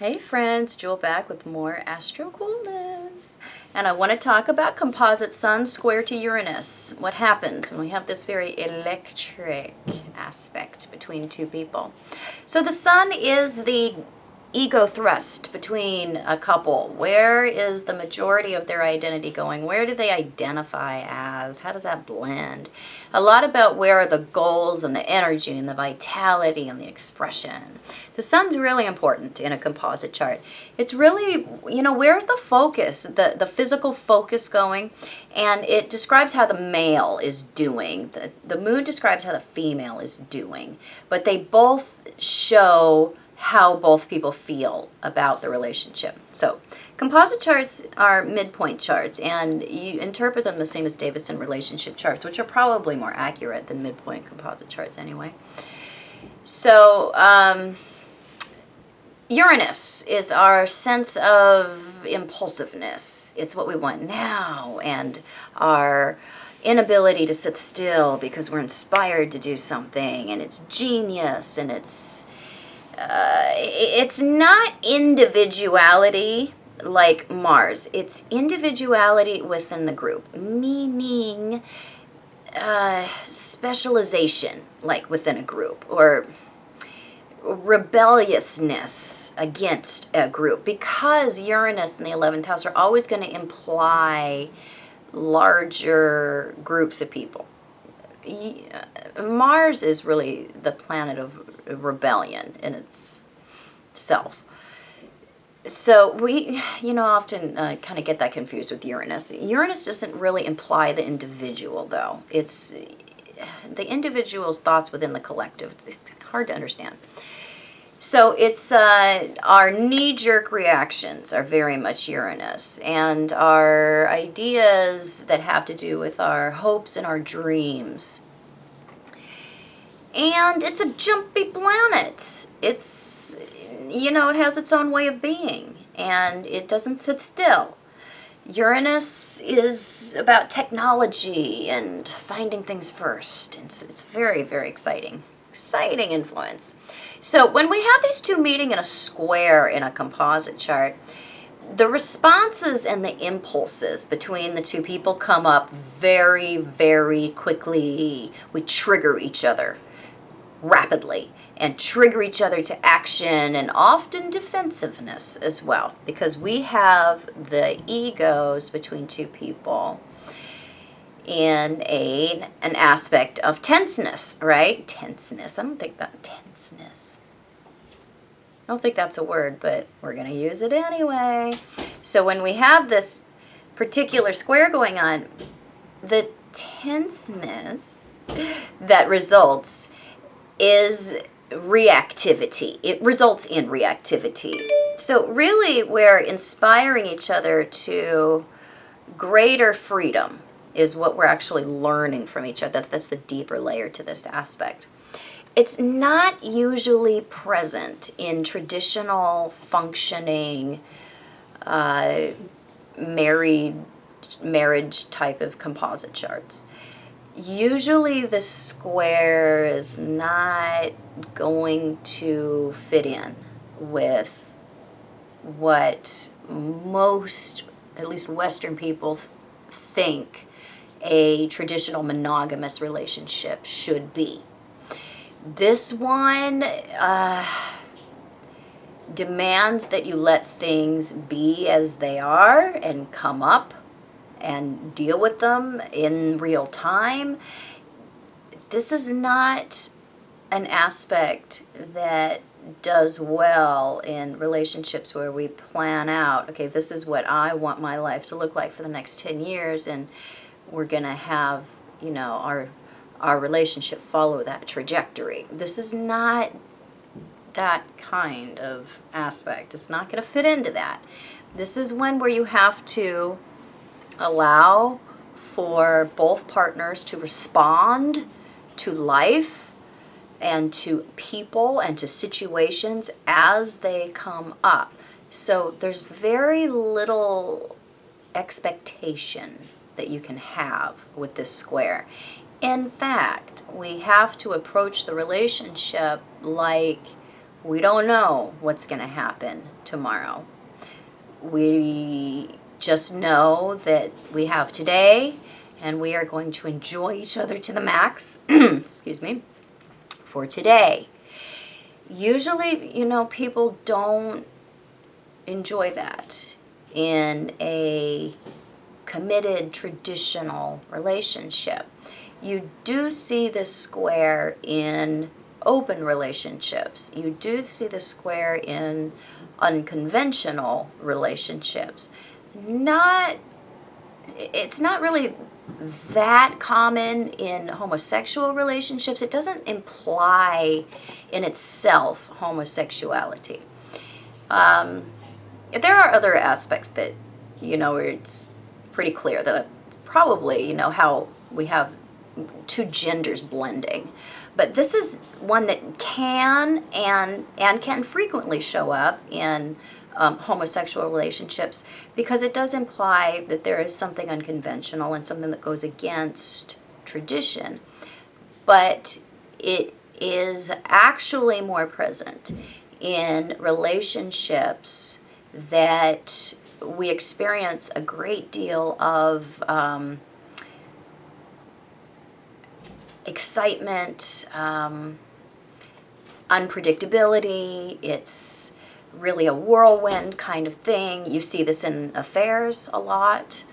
Hey friends, Jewel back with more Astro Coolness. And I want to talk about Composite Sun square to Uranus. What happens when we have this very electric aspect between two people? So the Sun is the ego thrust between a couple. Where is the majority of their identity going? Where do they identify as? How does that blend? A lot about where are the goals and the energy and the vitality and the expression. The Sun's really important in a composite chart. It's really, where's the focus, the physical focus going? And it describes how the male is doing. The moon describes how the female is doing. But they both show how both people feel about the relationship. So composite charts are midpoint charts, and you interpret them the same as Davison relationship charts, which are probably more accurate than midpoint composite charts anyway. So Uranus is our sense of impulsiveness. It's what we want now, and our inability to sit still because we're inspired to do something, and it's genius, and it's not individuality like Mars. It's individuality within the group, meaning specialization like within a group, or rebelliousness against a group, because Uranus in the 11th house are always going to imply larger groups of people. Mars is really the planet of rebellion in itself. So we, often kind of get that confused with Uranus. Uranus doesn't really imply the individual, though. It's the individual's thoughts within the collective. It's hard to understand. So it's our knee-jerk reactions are very much Uranus, and our ideas that have to do with our hopes and our dreams. And it's a jumpy planet. It's, it has its own way of being, and it doesn't sit still. Uranus is about technology and finding things first. It's very, very exciting. Exciting influence. So when we have these two meeting in a square in a composite chart, the responses and the impulses between the two people come up very, very quickly. We trigger each other rapidly and trigger each other to action, and often defensiveness as well, because we have the egos between two people in an aspect of tenseness, right? Tenseness. I don't think that's a word, but we're going to use it anyway. So when we have this particular square going on, the tenseness that results is reactivity. It results in reactivity. So really, we're inspiring each other to greater freedom is what we're actually learning from each other. That's the deeper layer to this aspect. It's not usually present in traditional functioning marriage type of composite charts. Usually the square is not going to fit in with what most, at least Western people, think a traditional monogamous relationship should be. This one demands that you let things be as they are and come up and deal with them in real time. This is not an aspect that does well in relationships where we plan out, okay, this is what I want my life to look like for the next 10 years, and we're going to have, our relationship follow that trajectory. This is not that kind of aspect. It's not going to fit into that. This is one where you have to allow for both partners to respond to life and to people and to situations as they come up. So there's very little expectation that you can have with this square. In fact, we have to approach the relationship like We don't know what's going to happen tomorrow. We just know that we have today, and we are going to enjoy each other to the max, excuse me, for today. Usually, people don't enjoy that in a committed, traditional relationship. You do see this square in open relationships. You do see the square in unconventional relationships. It's not really that common in homosexual relationships. It doesn't imply in itself homosexuality. There are other aspects that, where it's pretty clear that probably, how we have two genders blending. But this is one that can and can frequently show up in homosexual relationships, because it does imply that there is something unconventional and something that goes against tradition. But it is actually more present in relationships that we experience a great deal of excitement, unpredictability. It's really a whirlwind kind of thing. You see this in affairs a lot.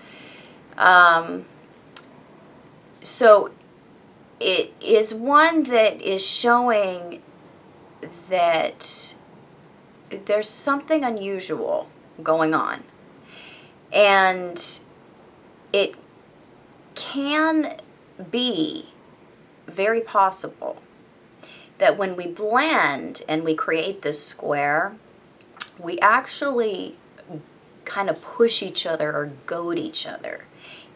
So it is one that is showing that there's something unusual going on. And it can be very possible that when we blend and we create this square, we actually kind of push each other or goad each other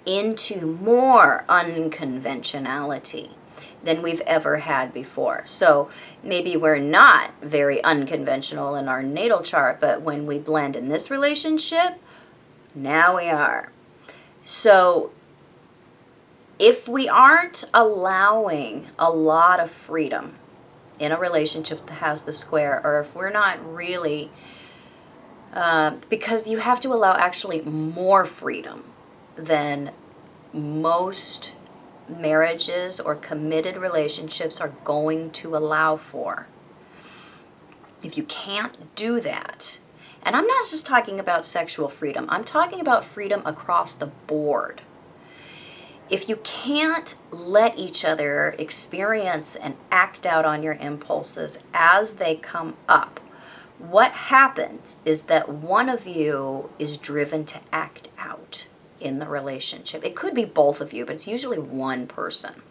into more unconventionality than we've ever had before. So maybe we're not very unconventional in our natal chart, but when we blend in this relationship, now we are. So if we aren't allowing a lot of freedom in a relationship that has the square, or if we're not really, because you have to allow actually more freedom than most marriages or committed relationships are going to allow for. If you can't do that, and I'm not just talking about sexual freedom, I'm talking about freedom across the board. If you can't let each other experience and act out on your impulses as they come up, what happens is that one of you is driven to act out in the relationship. It could be both of you, but it's usually one person.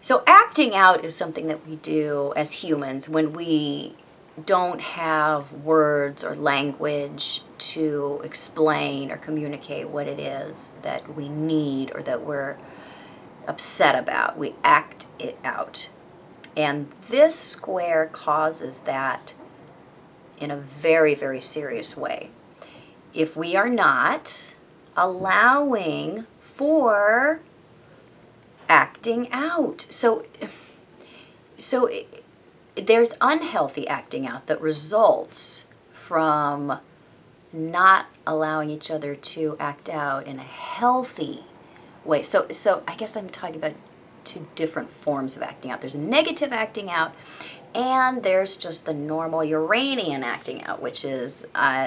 So acting out is something that we do as humans when we don't have words or language to explain or communicate what it is that we need or that we're upset about. We act it out. And this square causes that in a very, very serious way. If we are not allowing for acting out. So there's unhealthy acting out that results from not allowing each other to act out in a healthy way. So I guess I'm talking about two different forms of acting out. There's negative acting out, and there's just the normal Uranian acting out, which is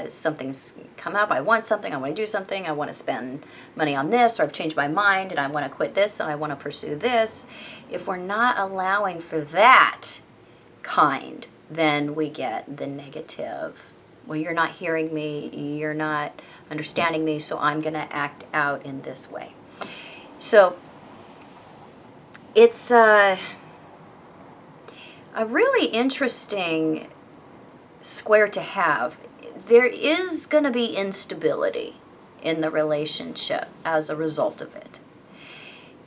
something's come up, I want something, I want to do something, I want to spend money on this, or I've changed my mind and I want to quit this and I want to pursue this. If we're not allowing for that kind, then we get the negative. Well, you're not hearing me, you're not understanding me, so I'm going to act out in this way. So it's a really interesting square to have. There is going to be instability in the relationship as a result of it.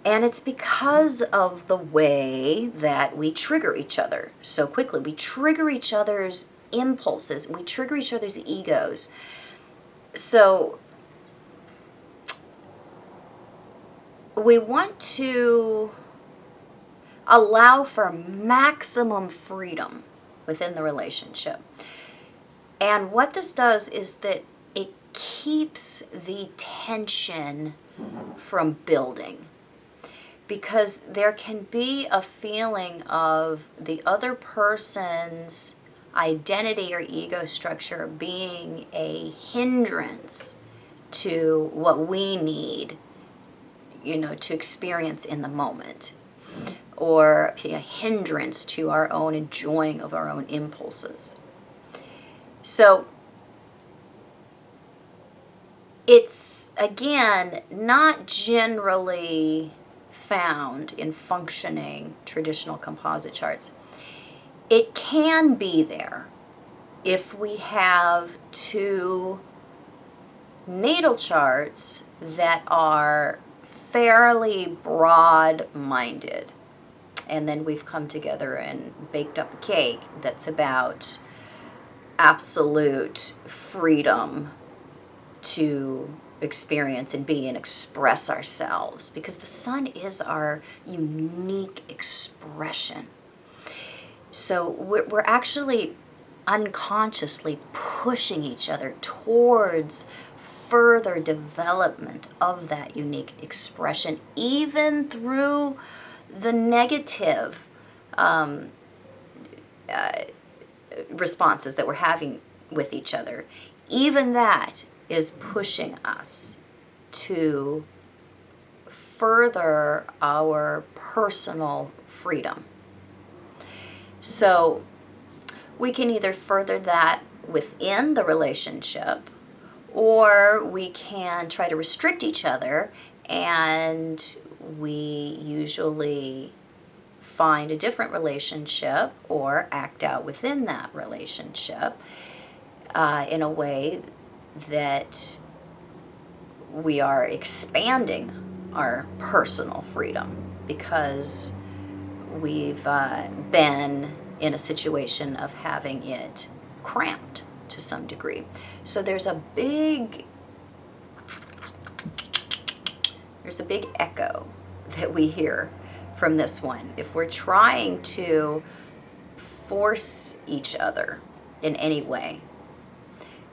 And it's because of the way that we trigger each other so quickly. We trigger each other's impulses. We trigger each other's egos. So we want to allow for maximum freedom within the relationship. And what this does is that it keeps the tension from building. Because there can be a feeling of the other person's identity or ego structure being a hindrance to what we need, to experience in the moment, or a hindrance to our own enjoying of our own impulses. So it's, again, not generally found in functioning traditional composite charts. It can be there if we have two natal charts that are fairly broad-minded, and then we've come together and baked up a cake that's about absolute freedom to experience and be and express ourselves, because the sun is our unique expression. So we're actually unconsciously pushing each other towards further development of that unique expression, even through the negative responses that we're having with each other. Even that is pushing us to further our personal freedom. So we can either further that within the relationship, or we can try to restrict each other, and we usually find a different relationship or act out within that relationship in a way that we are expanding our personal freedom, because we've been in a situation of having it cramped to some degree. So there's a big echo that we hear from this one. If we're trying to force each other in any way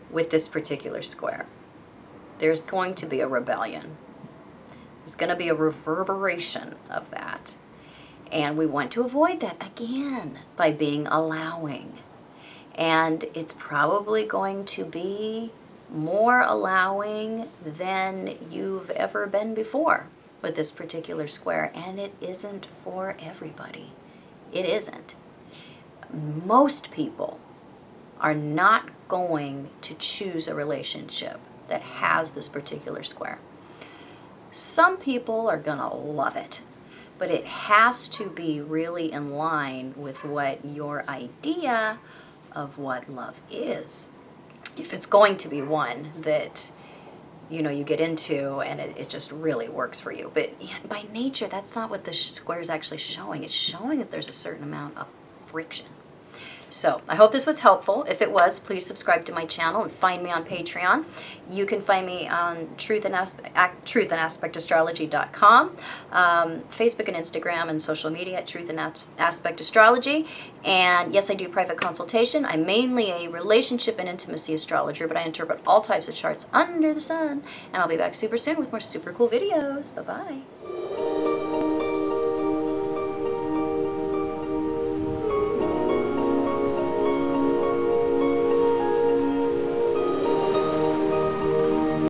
with this particular square, there's going to be a rebellion. There's going to be a reverberation of that. And we want to avoid that, again, by being allowing. And it's probably going to be more allowing than you've ever been before with this particular square. And it isn't for everybody. It isn't. Most people are not going to choose a relationship that has this particular square. Some people are going to love it, but it has to be really in line with what your idea of what love is. If it's going to be one that you get into and it just really works for you. But by nature, that's not what the square is actually showing. It's showing that there's a certain amount of friction. So I hope this was helpful. If it was, please subscribe to my channel and find me on Patreon. You can find me on truthandaspectastrology.com, Facebook and Instagram and social media at Truth and Aspect Astrology. And yes, I do private consultation. I'm mainly a relationship and intimacy astrologer, but I interpret all types of charts under the sun. And I'll be back super soon with more super cool videos. Bye-bye.